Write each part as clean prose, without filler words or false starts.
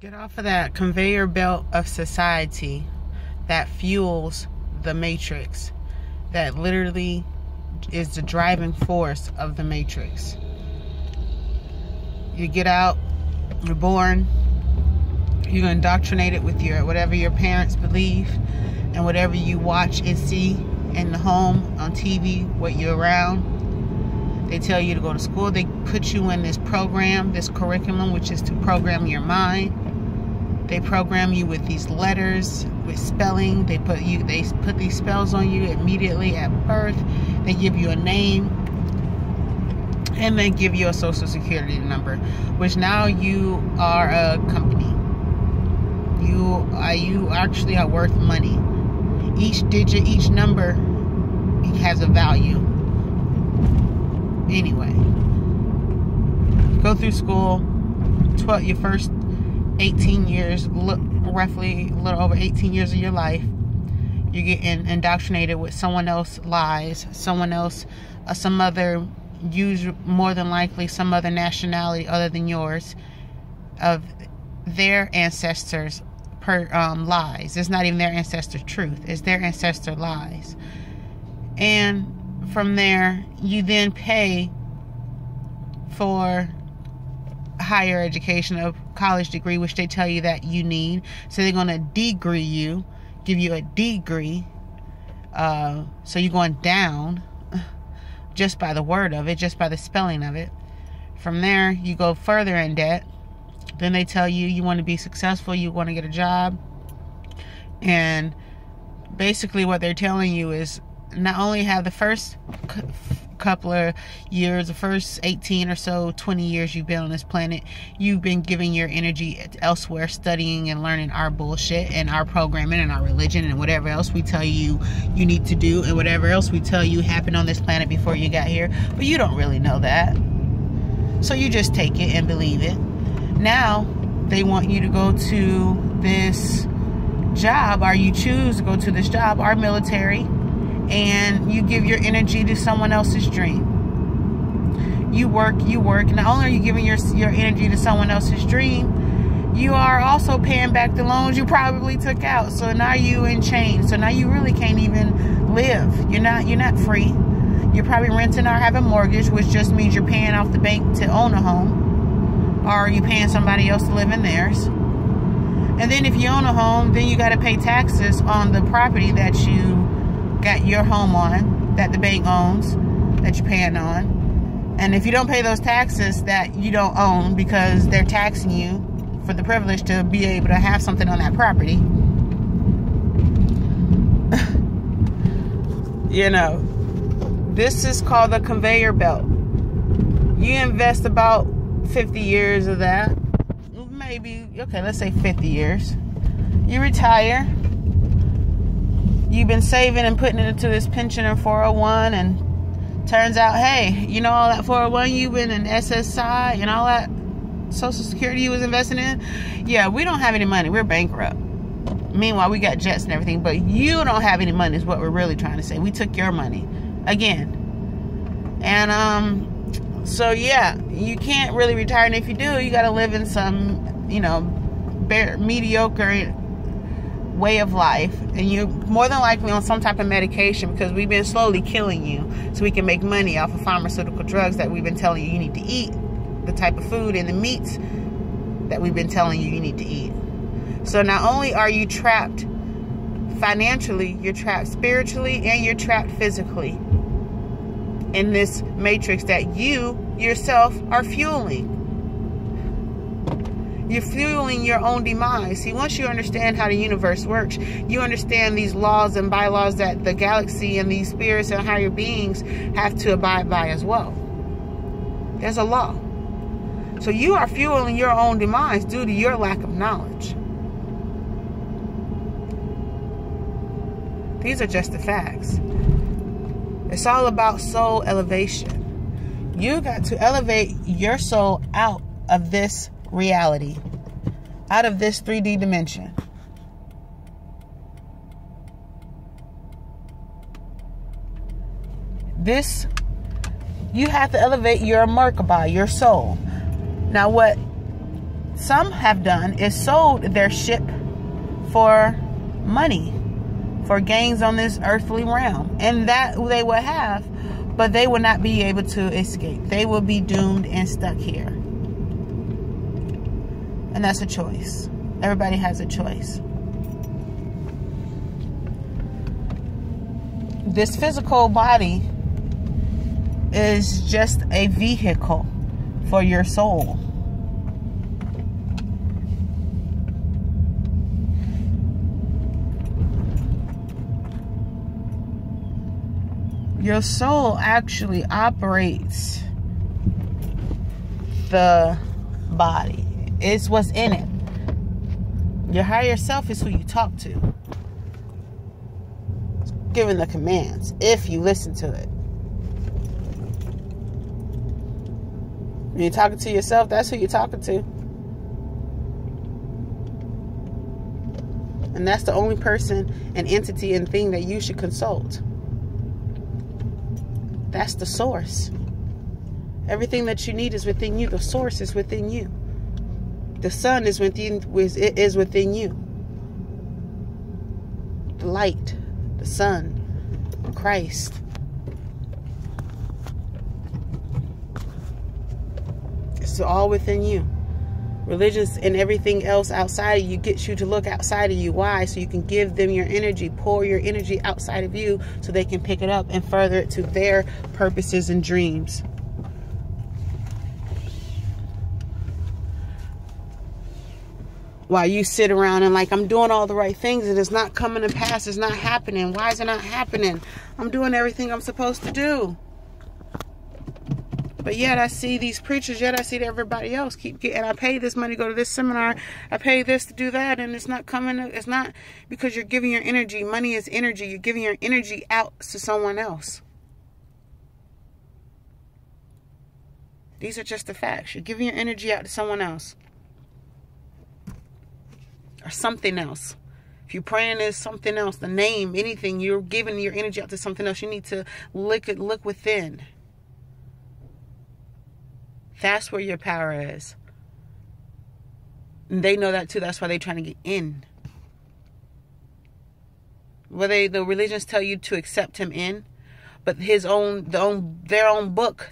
Get off of that conveyor belt of society that fuels the matrix, that literally is the driving force of the matrix. You get out, you're born, you're indoctrinated with whatever your parents believe and whatever you watch and see in the home, on TV, what you're around. They tell you to go to school. They put you in this program, this curriculum, which is to program your mind. They program you with these letters, with spelling. They put these spells on you immediately at birth. They give you a name, and they give you a social security number, which now you are a company. You actually are worth money. Each digit, each number has a value. Anyway, go through school, your first 18 years, roughly a little over 18 years of your life, you're getting indoctrinated with someone else's lies, someone else, some other, more than likely some other nationality other than yours, of their ancestors' lies. It's not even their ancestor truth, it's their ancestor lies. And from there, you then pay for higher education, a college degree, which they tell you that you need. So they're going to degree you, give you a degree. So you're going down just by the word of it, just by the spelling of it. From there, you go further in debt. Then they tell you you want to be successful, you want to get a job. And basically what they're telling you is not only have the first couple of years, the first 18 or so, 20 years you've been on this planet, you've been giving your energy elsewhere, studying and learning our bullshit and our programming and our religion and whatever else we tell you you need to do and whatever else we tell you happened on this planet before you got here. But you don't really know that. So you just take it and believe it. Now they want you to go to this job, or you choose to go to this job, our military, and you give your energy to someone else's dream. You work. Not only are you giving your energy to someone else's dream, you are also paying back the loans you probably took out. So now you in chains. So now you really can't even live. You're not free. You're probably renting or have a mortgage, which just means you're paying off the bank to own a home. Or are you paying somebody else to live in theirs? And then if you own a home, then you got to pay taxes on the property that you got your home on, that the bank owns, that you're paying on. And if you don't pay those taxes that you don't own because they're taxing you for the privilege to be able to have something on that property, you know, this is called the conveyor belt. You invest about 50 years of that, maybe, okay, let's say 50 years. You retire. You've been saving and putting it into this pension or 401, and turns out, hey, you know all that 401 you've been in SSI and all that Social Security you was investing in? Yeah, we don't have any money. We're bankrupt. Meanwhile, we got jets and everything, but you don't have any money is what we're really trying to say. We took your money again. And so yeah, you can't really retire, and if you do, you got to live in some, you know, mediocre way of life, and you're more than likely on some type of medication because we've been slowly killing you so we can make money off of pharmaceutical drugs that we've been telling you need to eat, the type of food and the meats that we've been telling you need to eat. So not only are you trapped financially, you're trapped spiritually, and you're trapped physically in this matrix that you yourself are fueling. You're fueling your own demise. See, once you understand how the universe works, you understand these laws and bylaws that the galaxy and these spirits and higher beings have to abide by as well. There's a law. So you are fueling your own demise due to your lack of knowledge. These are just the facts. It's all about soul elevation. You got to elevate your soul out of this reality, out of this 3D dimension. You have to elevate your Merkaba, your soul. Now what some have done is sold their ship for money, for gains on this earthly realm. And that they will have, but they will not be able to escape. They will be doomed and stuck here. And that's a choice. Everybody has a choice. This physical body is just a vehicle for your soul. Your soul actually operates the body. It's what's in it. Your higher self is who you talk to. It's giving the commands if you listen to it. When you're talking to yourself, that's who you're talking to. And that's the only person and entity and thing that you should consult. That's the source. Everything that you need is within you. The source is within you. The sun is within you. The light, the sun, Christ. It's all within you. Religions and everything else outside of you gets you to look outside of you. Why? So you can give them your energy, pour your energy outside of you so they can pick it up and further it to their purposes and dreams. While you sit around and like, I'm doing all the right things and it's not coming to pass, it's not happening. Why is it not happening? I'm doing everything I'm supposed to do. But yet I see these preachers, yet I see everybody else keep getting, I pay this money to go to this seminar, I pay this to do that, and it's not coming, it's not because you're giving your energy. Money is energy. You're giving your energy out to someone else. These are just the facts. You're giving your energy out to someone else. Or something else. If you're praying is something else, the name, anything, you're giving your energy out to something else. You need to look within. That's where your power is. And they know that too. That's why they're trying to get in. Where the religions tell you to accept him in, but their own book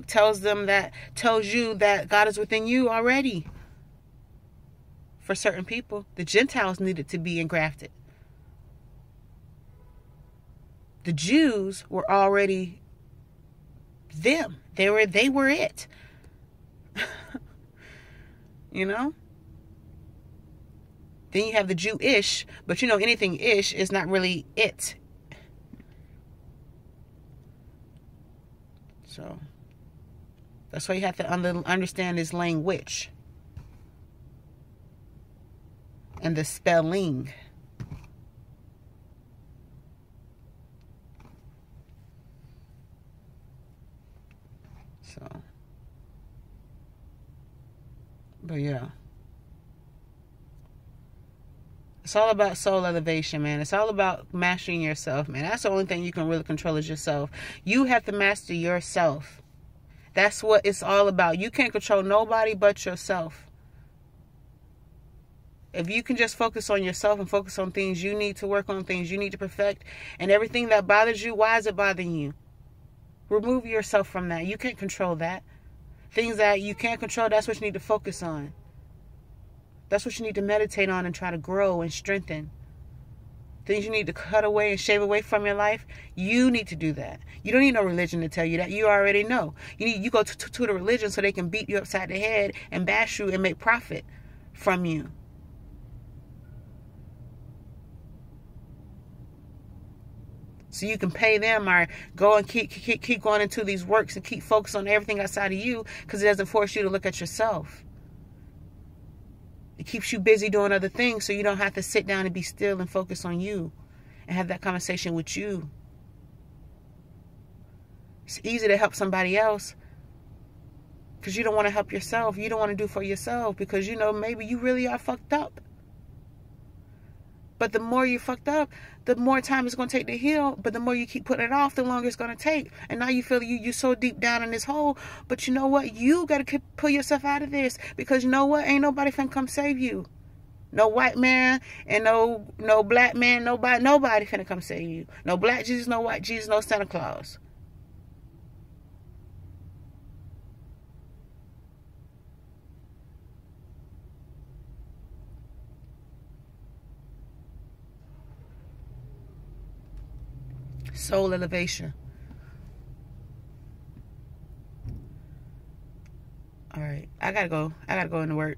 tells you that God is within you already. For certain people, the Gentiles needed to be engrafted. The Jews were already them. They were it. You know? Then you have the Jewish, but you know anything ish is not really it. So that's why you have to understand this language and the spelling. So, but yeah. It's all about soul elevation, man. It's all about mastering yourself, man. That's the only thing you can really control is yourself. You have to master yourself. That's what it's all about. You can't control nobody but yourself. If you can just focus on yourself and focus on things you need to work on, things you need to perfect, and everything that bothers you, why is it bothering you? Remove yourself from that. You can't control that. Things that you can't control, that's what you need to focus on. That's what you need to meditate on and try to grow and strengthen. Things you need to cut away and shave away from your life, you need to do that. You don't need no religion to tell you that. You already know. You go to the religion so they can beat you upside the head and bash you and make profit from you. So you can pay them or go and keep going into these works and keep focused on everything outside of you because it doesn't force you to look at yourself. It keeps you busy doing other things so you don't have to sit down and be still and focus on you and have that conversation with you. It's easy to help somebody else because you don't want to help yourself. You don't want to do for yourself because you know maybe you really are fucked up. But the more you fucked up, the more time it's going to take to heal. But the more you keep putting it off, the longer it's going to take. And now you feel you're so deep down in this hole. But you know what? You got to pull yourself out of this. Because you know what? Ain't nobody finna come save you. No white man and no black man. Nobody finna come save you. No black Jesus, no white Jesus, no Santa Claus. Soul elevation. All right, I gotta go into work.